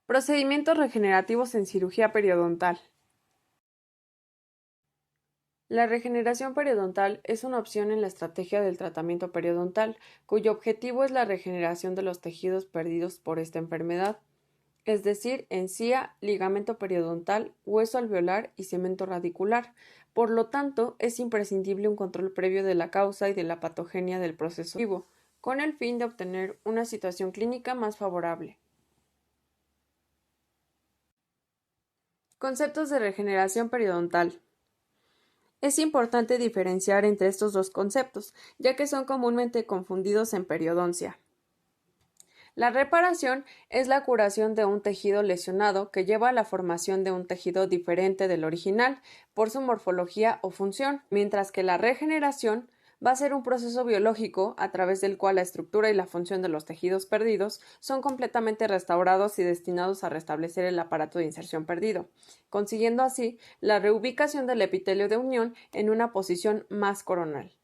Procedimientos regenerativos en cirugía periodontal. La regeneración periodontal es una opción en la estrategia del tratamiento periodontal, cuyo objetivo es la regeneración de los tejidos perdidos por esta enfermedad, es decir, encía, ligamento periodontal, hueso alveolar y cemento radicular. Por lo tanto, es imprescindible un control previo de la causa y de la patogenia del proceso vivo, con el fin de obtener una situación clínica más favorable. Conceptos de regeneración periodontal. Es importante diferenciar entre estos dos conceptos, ya que son comúnmente confundidos en periodoncia. La reparación es la curación de un tejido lesionado que lleva a la formación de un tejido diferente del original por su morfología o función, mientras que la regeneración va a ser un proceso biológico a través del cual la estructura y la función de los tejidos perdidos son completamente restaurados y destinados a restablecer el aparato de inserción perdido, consiguiendo así la reubicación del epitelio de unión en una posición más coronal.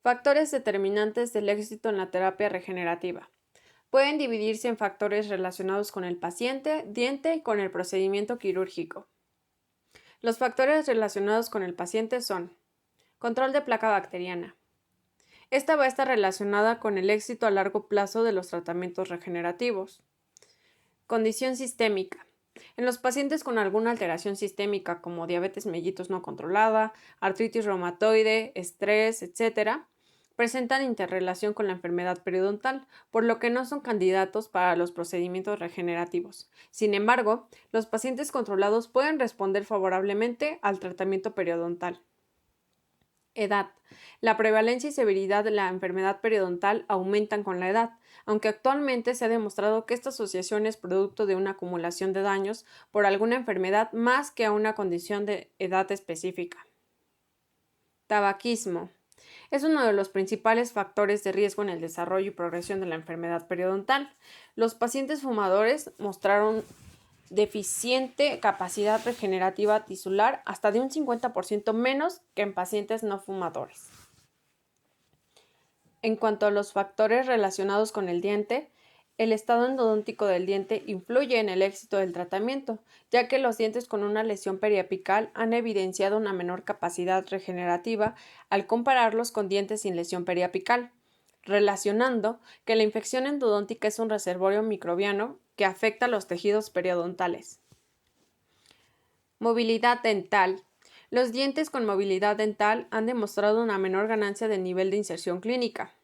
Factores determinantes del éxito en la terapia regenerativa. Pueden dividirse en factores relacionados con el paciente, diente y con el procedimiento quirúrgico. Los factores relacionados con el paciente son: control de placa bacteriana. Esta va a estar relacionada con el éxito a largo plazo de los tratamientos regenerativos. Condición sistémica. En los pacientes con alguna alteración sistémica como diabetes mellitus no controlada, artritis reumatoide, estrés, etc., presentan interrelación con la enfermedad periodontal, por lo que no son candidatos para los procedimientos regenerativos. Sin embargo, los pacientes controlados pueden responder favorablemente al tratamiento periodontal. Edad. La prevalencia y severidad de la enfermedad periodontal aumentan con la edad, aunque actualmente se ha demostrado que esta asociación es producto de una acumulación de daños por alguna enfermedad más que a una condición de edad específica. Tabaquismo. Es uno de los principales factores de riesgo en el desarrollo y progresión de la enfermedad periodontal. Los pacientes fumadores mostraron deficiente capacidad regenerativa tisular hasta de un 50% menos que en pacientes no fumadores. En cuanto a los factores relacionados con el diente, el estado endodóntico del diente influye en el éxito del tratamiento, ya que los dientes con una lesión periapical han evidenciado una menor capacidad regenerativa al compararlos con dientes sin lesión periapical, relacionando que la infección endodóntica es un reservorio microbiano que afecta a los tejidos periodontales. Movilidad dental. Los dientes con movilidad dental han demostrado una menor ganancia de nivel de inserción clínica.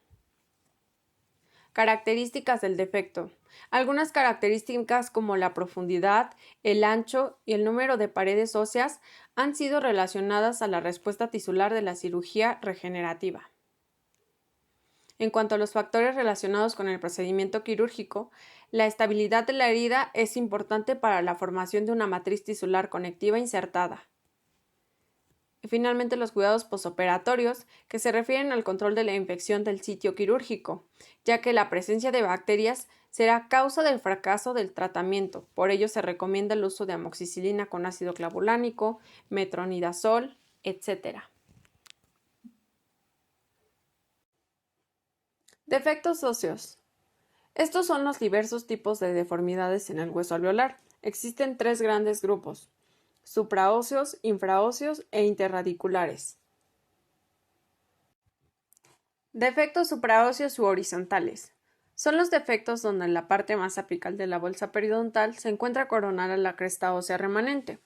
Características del defecto. Algunas características como la profundidad, el ancho y el número de paredes óseas han sido relacionadas a la respuesta tisular de la cirugía regenerativa. En cuanto a los factores relacionados con el procedimiento quirúrgico, la estabilidad de la herida es importante para la formación de una matriz tisular conectiva insertada. Y finalmente, los cuidados posoperatorios, que se refieren al control de la infección del sitio quirúrgico, ya que la presencia de bacterias será causa del fracaso del tratamiento. Por ello se recomienda el uso de amoxicilina con ácido clavulánico, metronidazol, etc. Defectos óseos. Estos son los diversos tipos de deformidades en el hueso alveolar. Existen tres grandes grupos: supraóseos, infraóseos e interradiculares. Defectos supraóseos u horizontales. Son los defectos donde en la parte más apical de la bolsa periodontal se encuentra coronal a la cresta ósea remanente.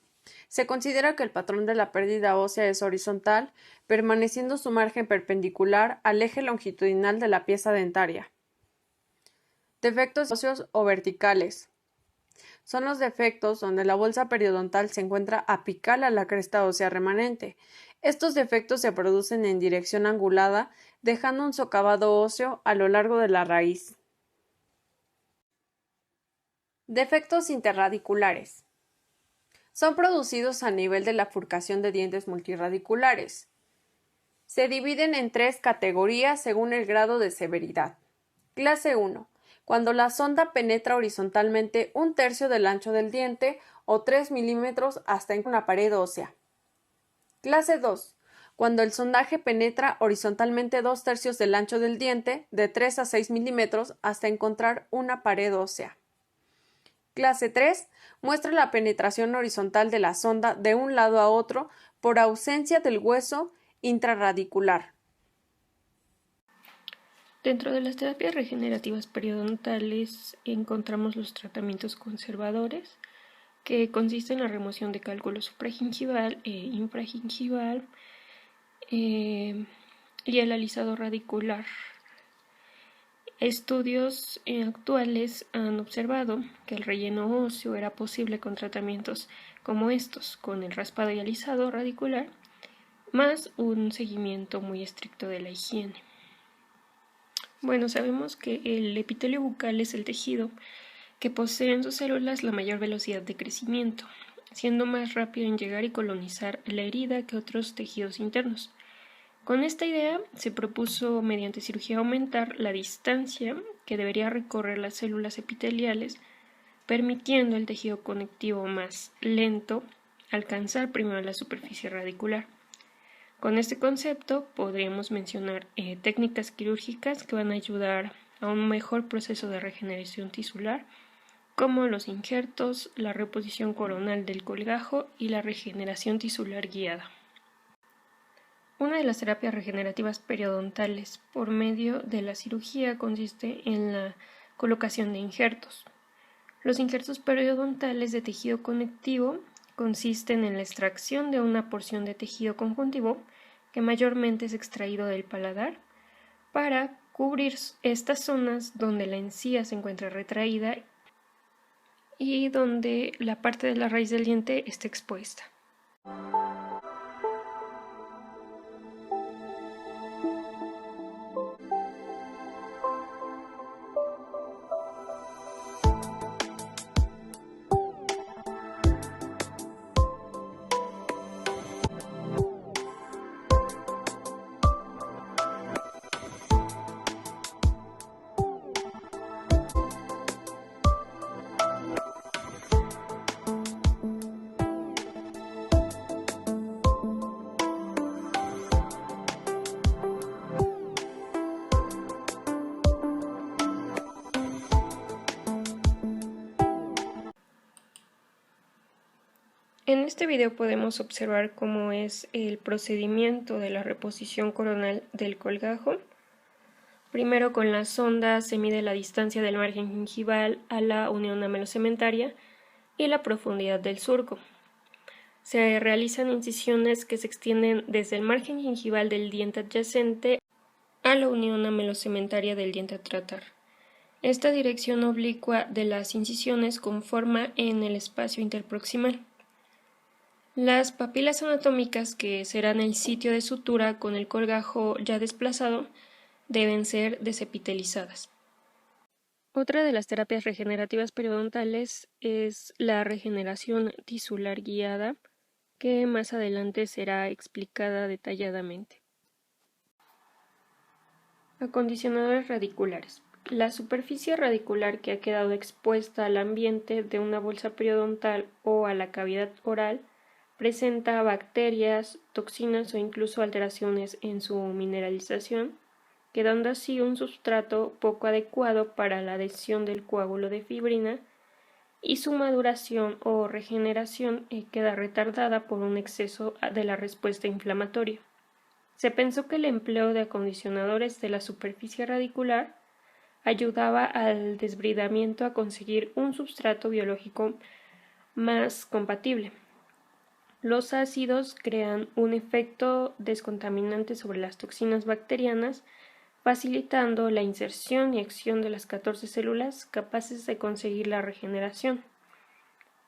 Se considera que el patrón de la pérdida ósea es horizontal, permaneciendo su margen perpendicular al eje longitudinal de la pieza dentaria. Defectos óseos o verticales. Son los defectos donde la bolsa periodontal se encuentra apical a la cresta ósea remanente. Estos defectos se producen en dirección angulada, dejando un socavado óseo a lo largo de la raíz. Defectos interradiculares. Son producidos a nivel de la furcación de dientes multirradiculares. Se dividen en tres categorías según el grado de severidad. Clase 1. Cuando la sonda penetra horizontalmente un tercio del ancho del diente o 3 milímetros hasta en una pared ósea. Clase 2. cuando el sondaje penetra horizontalmente 2/3 del ancho del diente, de 3 a 6 milímetros, hasta encontrar una pared ósea. Clase 3 muestra la penetración horizontal de la sonda de un lado a otro por ausencia del hueso intraradicular. Dentro de las terapias regenerativas periodontales encontramos los tratamientos conservadores, que consisten en la remoción de cálculo supragingival e infragingival y el alisado radicular. Estudios actuales han observado que el relleno óseo era posible con tratamientos como estos, con el raspado y alisado radicular, más un seguimiento muy estricto de la higiene. Bueno, sabemos que el epitelio bucal es el tejido que posee en sus células la mayor velocidad de crecimiento, siendo más rápido en llegar y colonizar la herida que otros tejidos internos. Con esta idea se propuso mediante cirugía aumentar la distancia que debería recorrer las células epiteliales, permitiendo al tejido conectivo más lento alcanzar primero la superficie radicular. Con este concepto podríamos mencionar técnicas quirúrgicas que van a ayudar a un mejor proceso de regeneración tisular, como los injertos, la reposición coronal del colgajo y la regeneración tisular guiada. Una de las terapias regenerativas periodontales por medio de la cirugía consiste en la colocación de injertos. Los injertos periodontales de tejido conectivo consisten en la extracción de una porción de tejido conjuntivo que mayormente es extraído del paladar para cubrir estas zonas donde la encía se encuentra retraída y donde la parte de la raíz del diente está expuesta. En este video podemos observar cómo es el procedimiento de la reposición coronal del colgajo. Primero, con la sonda se mide la distancia del margen gingival a la unión amelocementaria y la profundidad del surco. Se realizan incisiones que se extienden desde el margen gingival del diente adyacente a la unión amelocementaria del diente a tratar. Esta dirección oblicua de las incisiones conforma en el espacio interproximal. Las papilas anatómicas, que serán el sitio de sutura con el colgajo ya desplazado, deben ser desepitelizadas. Otra de las terapias regenerativas periodontales es la regeneración tisular guiada, que más adelante será explicada detalladamente. Acondicionadores radiculares. La superficie radicular que ha quedado expuesta al ambiente de una bolsa periodontal o a la cavidad oral presenta bacterias, toxinas o incluso alteraciones en su mineralización, quedando así un sustrato poco adecuado para la adhesión del coágulo de fibrina, y su maduración o regeneración queda retardada por un exceso de la respuesta inflamatoria. Se pensó que el empleo de acondicionadores de la superficie radicular ayudaba al desbridamiento a conseguir un sustrato biológico más compatible. Los ácidos crean un efecto descontaminante sobre las toxinas bacterianas, facilitando la inserción y acción de las 14 células capaces de conseguir la regeneración.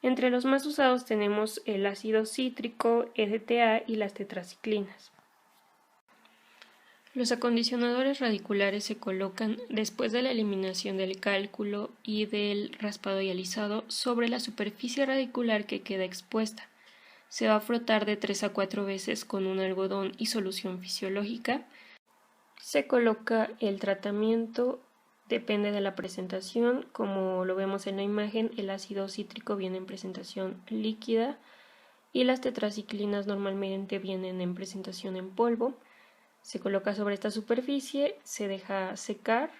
Entre los más usados tenemos el ácido cítrico, EDTA y las tetraciclinas. Los acondicionadores radiculares se colocan después de la eliminación del cálculo y del raspado y alisado sobre la superficie radicular que queda expuesta. Se va a frotar de 3 a 4 veces con un algodón y solución fisiológica. Se coloca el tratamiento, depende de la presentación, como lo vemos en la imagen, el ácido cítrico viene en presentación líquida y las tetraciclinas normalmente vienen en presentación en polvo. Se coloca sobre esta superficie, se deja secar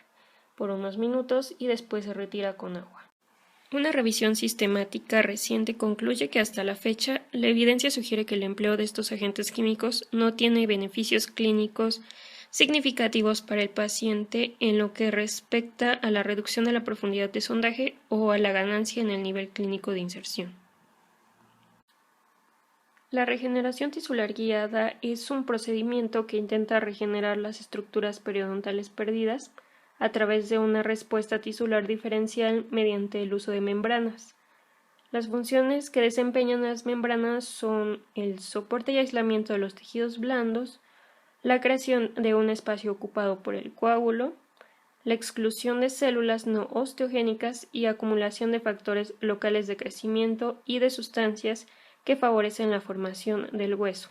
por unos minutos y después se retira con agua. Una revisión sistemática reciente concluye que hasta la fecha la evidencia sugiere que el empleo de estos agentes químicos no tiene beneficios clínicos significativos para el paciente en lo que respecta a la reducción de la profundidad de sondaje o a la ganancia en el nivel clínico de inserción. La regeneración tisular guiada es un procedimiento que intenta regenerar las estructuras periodontales perdidas a través de una respuesta tisular diferencial mediante el uso de membranas. Las funciones que desempeñan las membranas son el soporte y aislamiento de los tejidos blandos, la creación de un espacio ocupado por el coágulo, la exclusión de células no osteogénicas y acumulación de factores locales de crecimiento y de sustancias que favorecen la formación del hueso.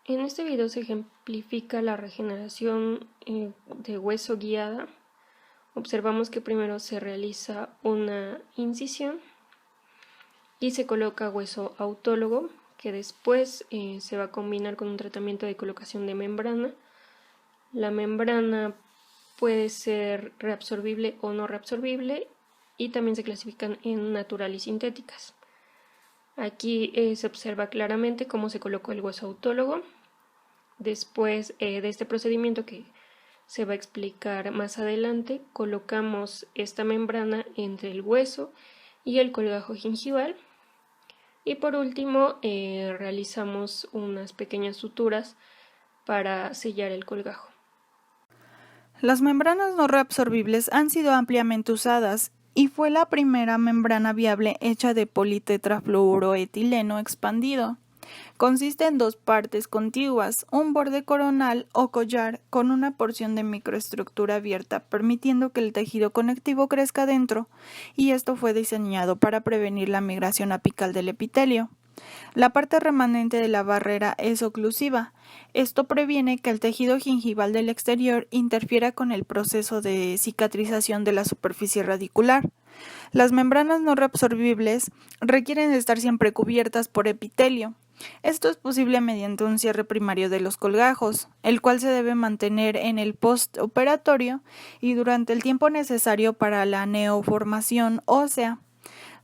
En este video se ejemplifica la regeneración de hueso guiada. Observamos que primero se realiza una incisión y se coloca hueso autólogo, que después se va a combinar con un tratamiento de colocación de membrana. La membrana puede ser reabsorbible o no reabsorbible y también se clasifican en natural y sintéticas. Aquí se observa claramente cómo se colocó el hueso autólogo. Después de este procedimiento que se va a explicar más adelante, colocamos esta membrana entre el hueso y el colgajo gingival. Y por último, realizamos unas pequeñas suturas para sellar el colgajo. Las membranas no reabsorbibles han sido ampliamente usadas y fue la primera membrana viable hecha de politetrafluoroetileno expandido. Consiste en dos partes contiguas, un borde coronal o collar con una porción de microestructura abierta, permitiendo que el tejido conectivo crezca dentro, y esto fue diseñado para prevenir la migración apical del epitelio. La parte remanente de la barrera es oclusiva. Esto previene que el tejido gingival del exterior interfiera con el proceso de cicatrización de la superficie radicular. Las membranas no reabsorbibles requieren estar siempre cubiertas por epitelio. Esto es posible mediante un cierre primario de los colgajos, el cual se debe mantener en el postoperatorio y durante el tiempo necesario para la neoformación ósea.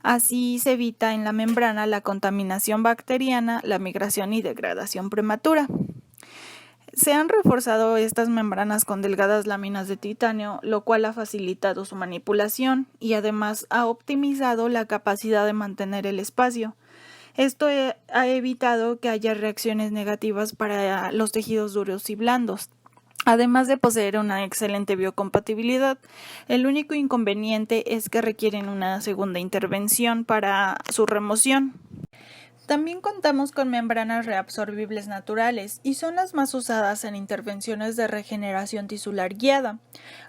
Así se evita en la membrana la contaminación bacteriana, la migración y degradación prematura. Se han reforzado estas membranas con delgadas láminas de titanio, lo cual ha facilitado su manipulación y además ha optimizado la capacidad de mantener el espacio. Esto ha evitado que haya reacciones negativas para los tejidos duros y blandos. Además de poseer una excelente biocompatibilidad, el único inconveniente es que requieren una segunda intervención para su remoción. También contamos con membranas reabsorbibles naturales y son las más usadas en intervenciones de regeneración tisular guiada.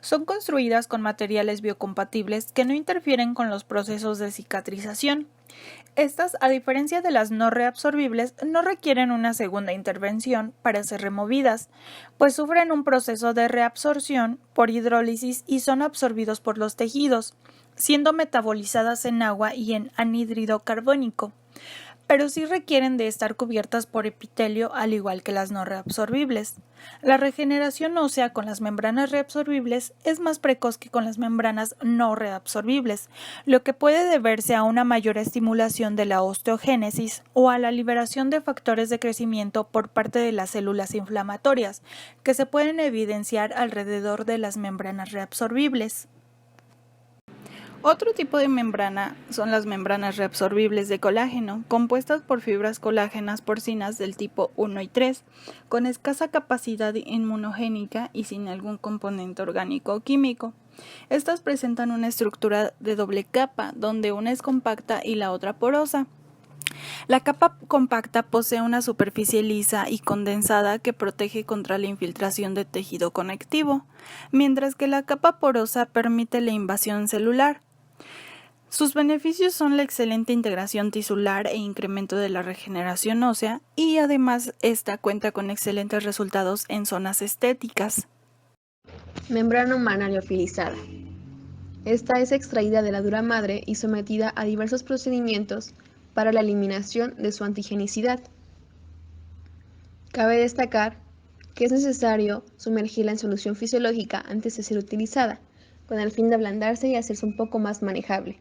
Son construidas con materiales biocompatibles que no interfieren con los procesos de cicatrización. Estas, a diferencia de las no reabsorbibles, no requieren una segunda intervención para ser removidas, pues sufren un proceso de reabsorción por hidrólisis y son absorbidos por los tejidos, siendo metabolizadas en agua y en anhídrido carbónico. pero sí requieren de estar cubiertas por epitelio al igual que las no reabsorbibles. La regeneración ósea con las membranas reabsorbibles es más precoz que con las membranas no reabsorbibles, lo que puede deberse a una mayor estimulación de la osteogénesis o a la liberación de factores de crecimiento por parte de las células inflamatorias, que se pueden evidenciar alrededor de las membranas reabsorbibles. Otro tipo de membrana son las membranas reabsorbibles de colágeno, compuestas por fibras colágenas porcinas del tipo 1 y 3, con escasa capacidad inmunogénica y sin algún componente orgánico o químico. Estas presentan una estructura de doble capa, donde una es compacta y la otra porosa. La capa compacta posee una superficie lisa y condensada que protege contra la infiltración de tejido conectivo, mientras que la capa porosa permite la invasión celular. Sus beneficios son la excelente integración tisular e incremento de la regeneración ósea, y además esta cuenta con excelentes resultados en zonas estéticas. Membrana humana liofilizada. Esta es extraída de la dura madre y sometida a diversos procedimientos para la eliminación de su antigenicidad. Cabe destacar que es necesario sumergirla en solución fisiológica antes de ser utilizada, con el fin de ablandarse y hacerse un poco más manejable.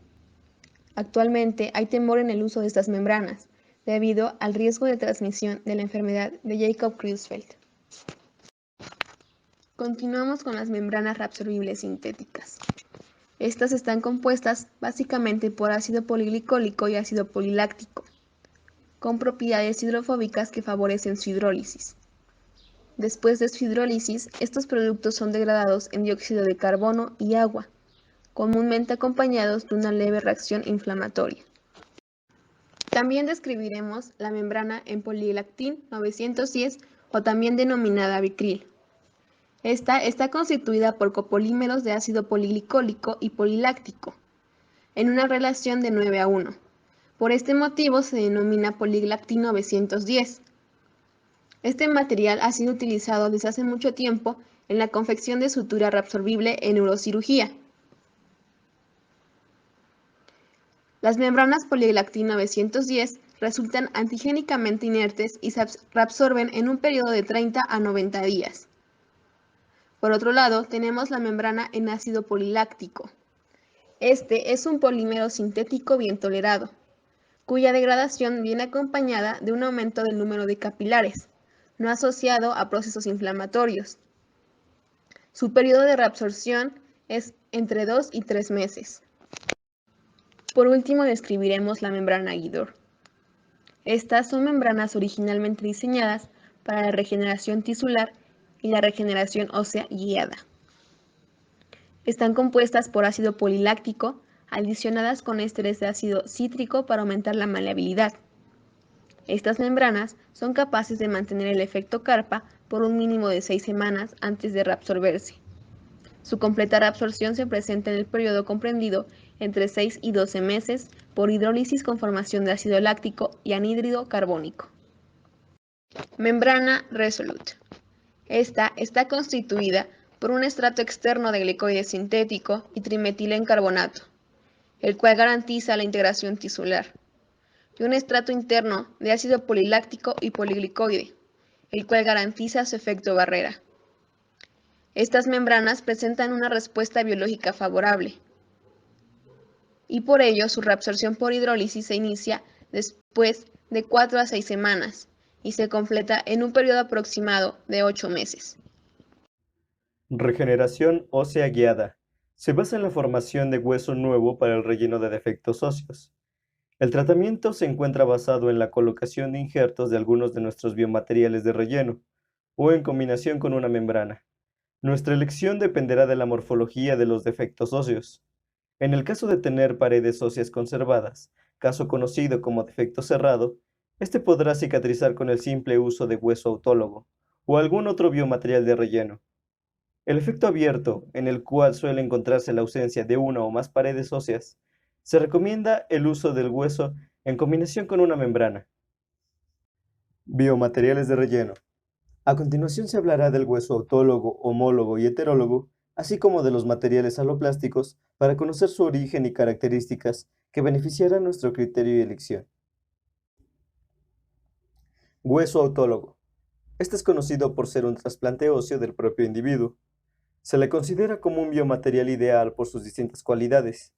Actualmente hay temor en el uso de estas membranas, debido al riesgo de transmisión de la enfermedad de Jacob-Creutzfeldt. Continuamos con las membranas reabsorbibles sintéticas. Estas están compuestas básicamente por ácido poliglicólico y ácido poliláctico, con propiedades hidrofóbicas que favorecen su hidrólisis. Después de su hidrólisis, estos productos son degradados en dióxido de carbono y agua, comúnmente acompañados de una leve reacción inflamatoria. También describiremos la membrana en polilactin 910 o también denominada bicril. Esta está constituida por copolímeros de ácido poliglicólico y poliláctico, en una relación de 9:1. Por este motivo se denomina polilactin 910. Este material ha sido utilizado desde hace mucho tiempo en la confección de sutura reabsorbible en neurocirugía. Las membranas polilactin 910 resultan antigénicamente inertes y se reabsorben en un periodo de 30 a 90 días. Por otro lado, tenemos la membrana en ácido poliláctico. Este es un polímero sintético bien tolerado, cuya degradación viene acompañada de un aumento del número de capilares, no asociado a procesos inflamatorios. Su periodo de reabsorción es entre 2 y 3 meses. Por último, describiremos la membrana Guidor. Estas son membranas originalmente diseñadas para la regeneración tisular y la regeneración ósea guiada. Están compuestas por ácido poliláctico, adicionadas con ésteres de ácido cítrico para aumentar la maleabilidad. Estas membranas son capaces de mantener el efecto carpa por un mínimo de 6 semanas antes de reabsorberse. Su completa reabsorción se presenta en el periodo comprendido entre 6 y 12 meses por hidrólisis con formación de ácido láctico y anhídrido carbónico. Membrana Resolute. Esta está constituida por un estrato externo de glicoide sintético y trimetilencarbonato, el cual garantiza la integración tisular, y un estrato interno de ácido poliláctico y poliglicoide, el cual garantiza su efecto barrera. Estas membranas presentan una respuesta biológica favorable, y por ello su reabsorción por hidrólisis se inicia después de 4 a 6 semanas y se completa en un periodo aproximado de 8 meses. Regeneración ósea guiada. Se basa en la formación de hueso nuevo para el relleno de defectos óseos. El tratamiento se encuentra basado en la colocación de injertos de algunos de nuestros biomateriales de relleno, o en combinación con una membrana. Nuestra elección dependerá de la morfología de los defectos óseos. En el caso de tener paredes óseas conservadas, caso conocido como defecto cerrado, este podrá cicatrizar con el simple uso de hueso autólogo o algún otro biomaterial de relleno. El efecto abierto, en el cual suele encontrarse la ausencia de una o más paredes óseas, se recomienda el uso del hueso en combinación con una membrana. Biomateriales de relleno. A continuación se hablará del hueso autólogo, homólogo y heterólogo, así como de los materiales aloplásticos para conocer su origen y características que beneficiarán nuestro criterio y elección. Hueso autólogo. Este es conocido por ser un trasplante óseo del propio individuo. Se le considera como un biomaterial ideal por sus distintas cualidades: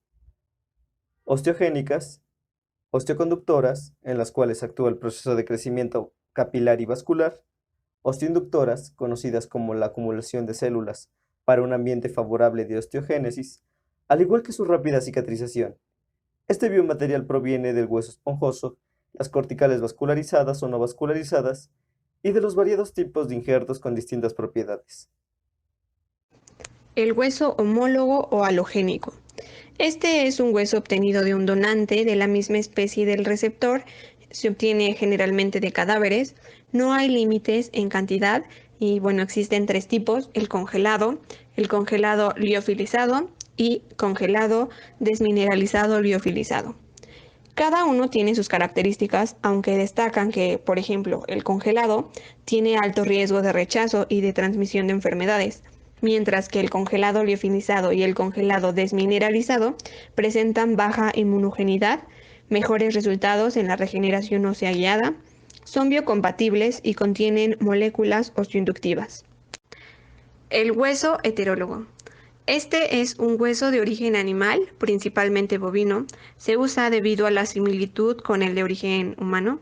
osteogénicas, osteoconductoras, en las cuales actúa el proceso de crecimiento capilar y vascular; osteoinductoras, conocidas como la acumulación de células para un ambiente favorable de osteogénesis, al igual que su rápida cicatrización. Este biomaterial proviene del hueso esponjoso, las corticales vascularizadas o no vascularizadas, y de los variados tipos de injertos con distintas propiedades. El hueso homólogo o halogénico. Este es un hueso obtenido de un donante de la misma especie del receptor. Se obtiene generalmente de cadáveres. No hay límites en cantidad y bueno, existen tres tipos: el congelado liofilizado y congelado desmineralizado liofilizado. Cada uno tiene sus características, aunque destacan que, por ejemplo, el congelado tiene alto riesgo de rechazo y de transmisión de enfermedades, mientras que el congelado liofilizado y el congelado desmineralizado presentan baja inmunogenidad, mejores resultados en la regeneración ósea guiada, son biocompatibles y contienen moléculas osteoinductivas. El hueso heterólogo. Este es un hueso de origen animal, principalmente bovino. Se usa debido a la similitud con el de origen humano.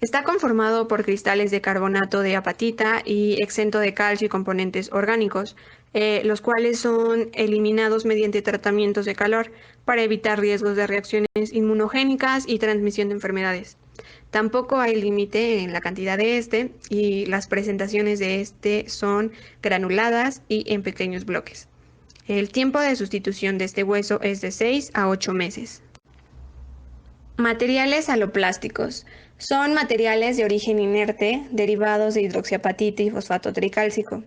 Está conformado por cristales de carbonato de apatita y exento de calcio y componentes orgánicos, los cuales son eliminados mediante tratamientos de calor para evitar riesgos de reacciones inmunogénicas y transmisión de enfermedades. Tampoco hay límite en la cantidad de este y las presentaciones de este son granuladas y en pequeños bloques. El tiempo de sustitución de este hueso es de 6 a 8 meses. Materiales aloplásticos. Son materiales de origen inerte derivados de hidroxiapatita y fosfato tricálcico.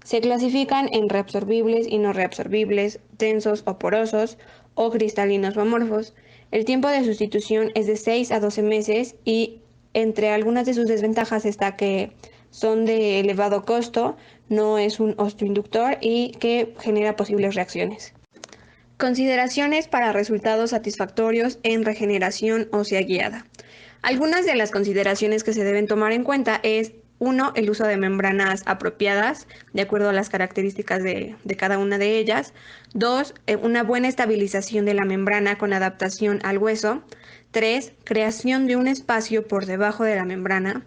Se clasifican en reabsorbibles y no reabsorbibles, densos o porosos, o cristalinos o amorfos. El tiempo de sustitución es de 6 a 12 meses y entre algunas de sus desventajas está que son de elevado costo, no es un osteoinductor y que genera posibles reacciones. Consideraciones para resultados satisfactorios en regeneración ósea guiada. Algunas de las consideraciones que se deben tomar en cuenta es: 1. El uso de membranas apropiadas, de acuerdo a las características de cada una de ellas. 2. Una buena estabilización de la membrana con adaptación al hueso. 3. Creación de un espacio por debajo de la membrana.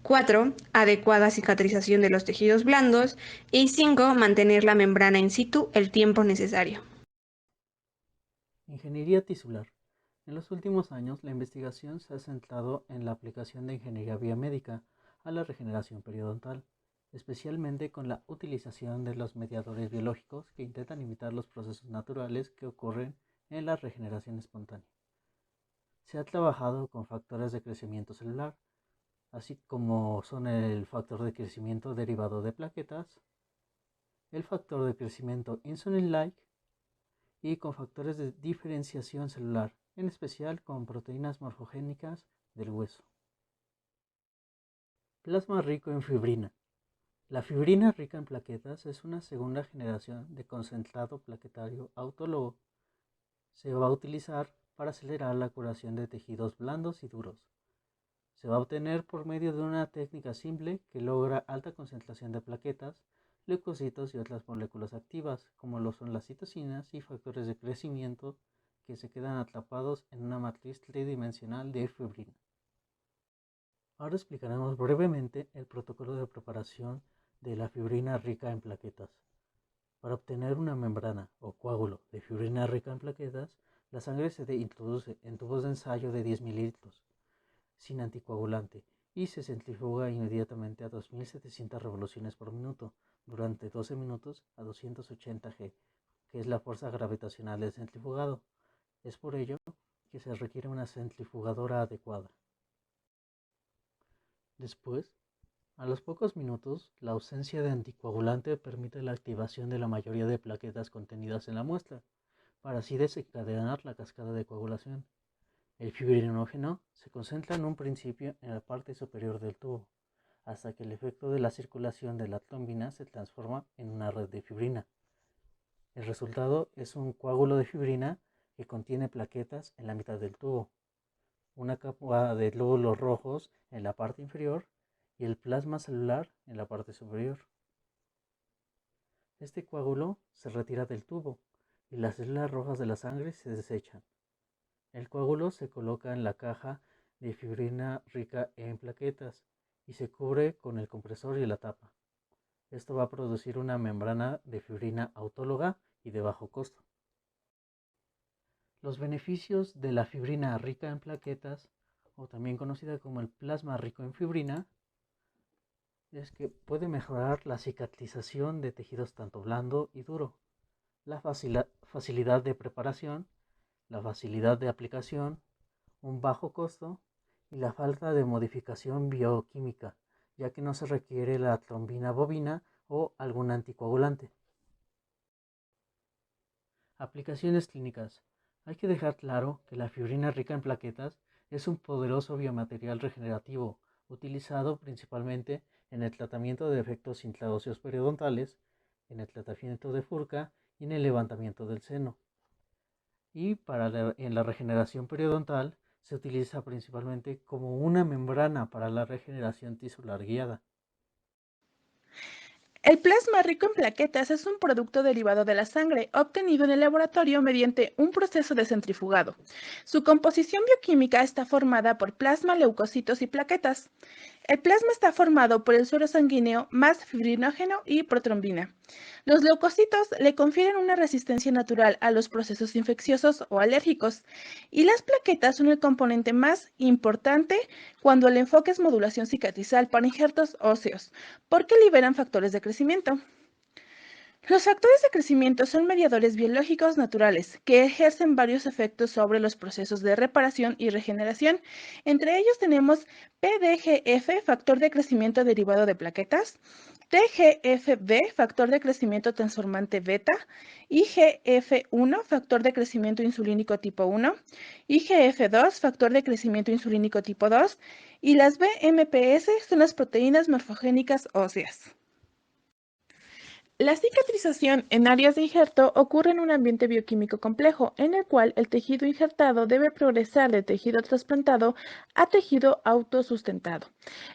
4. Adecuada cicatrización de los tejidos blandos. Y 5. Mantener la membrana in situ el tiempo necesario. Ingeniería tisular. En los últimos años, la investigación se ha centrado en la aplicación de ingeniería biomédica a la regeneración periodontal, especialmente con la utilización de los mediadores biológicos que intentan imitar los procesos naturales que ocurren en la regeneración espontánea. Se ha trabajado con factores de crecimiento celular, así como son el factor de crecimiento derivado de plaquetas, el factor de crecimiento insulin-like y con factores de diferenciación celular, en especial con proteínas morfogénicas del hueso. Plasma rico en fibrina. La fibrina rica en plaquetas es una segunda generación de concentrado plaquetario autólogo. Se va a utilizar para acelerar la curación de tejidos blandos y duros. Se va a obtener por medio de una técnica simple que logra alta concentración de plaquetas, leucocitos y otras moléculas activas, como lo son las citocinas y factores de crecimiento, que se quedan atrapados en una matriz tridimensional de fibrina. Ahora explicaremos brevemente el protocolo de preparación de la fibrina rica en plaquetas. Para obtener una membrana o coágulo de fibrina rica en plaquetas, la sangre se introduce en tubos de ensayo de 10 mililitros, sin anticoagulante, y se centrifuga inmediatamente a 2700 revoluciones por minuto durante 12 minutos a 280 G, que es la fuerza gravitacional del centrifugado. Es por ello que se requiere una centrifugadora adecuada. Después, a los pocos minutos, la ausencia de anticoagulante permite la activación de la mayoría de plaquetas contenidas en la muestra, para así desencadenar la cascada de coagulación. El fibrinógeno se concentra en un principio en la parte superior del tubo, hasta que el efecto de la circulación de la trombina se transforma en una red de fibrina. El resultado es un coágulo de fibrina que contiene plaquetas en la mitad del tubo. una capa de glóbulos rojos en la parte inferior y el plasma celular en la parte superior. Este coágulo se retira del tubo y las células rojas de la sangre se desechan. El coágulo se coloca en la caja de fibrina rica en plaquetas y se cubre con el compresor y la tapa. Esto va a producir una membrana de fibrina autóloga y de bajo costo. Los beneficios de la fibrina rica en plaquetas, o también conocida como el plasma rico en fibrina, es que puede mejorar la cicatrización de tejidos tanto blando y duro, la facilidad de preparación, la facilidad de aplicación, un bajo costo y la falta de modificación bioquímica, ya que no se requiere la trombina bovina o algún anticoagulante. Aplicaciones clínicas. Hay que dejar claro que la fibrina rica en plaquetas es un poderoso biomaterial regenerativo, utilizado principalmente en el tratamiento de defectos intraóseos periodontales, en el tratamiento de furca y en el levantamiento del seno. Y en la regeneración periodontal se utiliza principalmente como una membrana para la regeneración tisular guiada. El plasma rico en plaquetas es un producto derivado de la sangre, obtenido en el laboratorio mediante un proceso de centrifugado. Su composición bioquímica está formada por plasma, leucocitos y plaquetas. El plasma está formado por el suero sanguíneo más fibrinógeno y protrombina. Los leucocitos le confieren una resistencia natural a los procesos infecciosos o alérgicos, y las plaquetas son el componente más importante cuando el enfoque es modulación cicatrizal para injertos óseos, porque liberan factores de crecimiento. Los factores de crecimiento son mediadores biológicos naturales que ejercen varios efectos sobre los procesos de reparación y regeneración. Entre ellos tenemos PDGF, factor de crecimiento derivado de plaquetas, TGFB, factor de crecimiento transformante beta, IGF-1, factor de crecimiento insulínico tipo 1, IGF-2, factor de crecimiento insulínico tipo 2, y las BMPS son las proteínas morfogénicas óseas. La cicatrización en áreas de injerto ocurre en un ambiente bioquímico complejo, en el cual el tejido injertado debe progresar de tejido trasplantado a tejido autosustentado.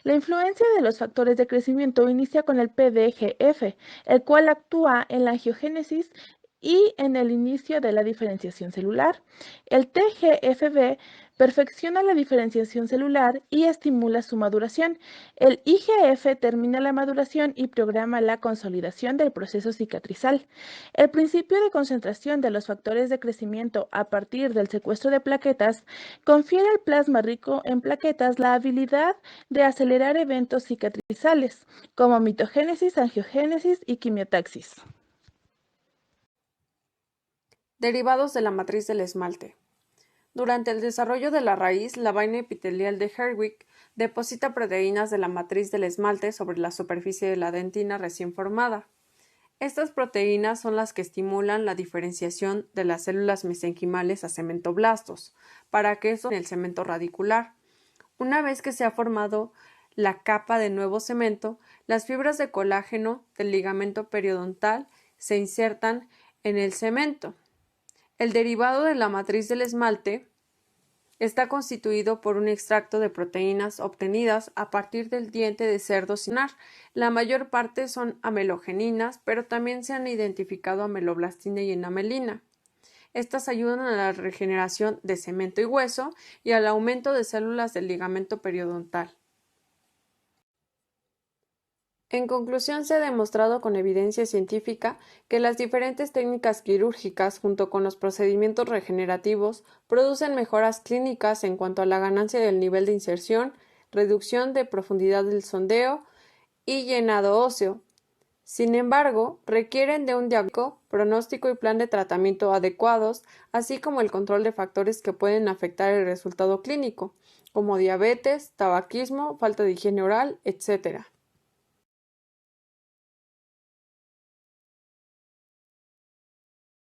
La influencia de los factores de crecimiento inicia con el PDGF, el cual actúa en la angiogénesis y en el inicio de la diferenciación celular. El TGFB perfecciona la diferenciación celular y estimula su maduración. El IGF termina la maduración y programa la consolidación del proceso cicatrizal. El principio de concentración de los factores de crecimiento a partir del secuestro de plaquetas confiere al plasma rico en plaquetas la habilidad de acelerar eventos cicatrizales, como mitogénesis, angiogénesis y quimiotaxis. Derivados de la matriz del esmalte. Durante el desarrollo de la raíz, la vaina epitelial de Herwig deposita proteínas de la matriz del esmalte sobre la superficie de la dentina recién formada. Estas proteínas son las que estimulan la diferenciación de las células mesenquimales a cementoblastos, para queso en el cemento radicular. Una vez que se ha formado la capa de nuevo cemento, las fibras de colágeno del ligamento periodontal se insertan en el cemento. El derivado de la matriz del esmalte está constituido por un extracto de proteínas obtenidas a partir del diente de cerdo cinar. La mayor parte son amelogeninas, pero también se han identificado ameloblastina y enamelina. Estas ayudan a la regeneración de cemento y hueso y al aumento de células del ligamento periodontal. En conclusión, se ha demostrado con evidencia científica que las diferentes técnicas quirúrgicas junto con los procedimientos regenerativos producen mejoras clínicas en cuanto a la ganancia del nivel de inserción, reducción de profundidad del sondeo y llenado óseo. Sin embargo, requieren de un diagnóstico, pronóstico y plan de tratamiento adecuados, así como el control de factores que pueden afectar el resultado clínico, como diabetes, tabaquismo, falta de higiene oral, etc.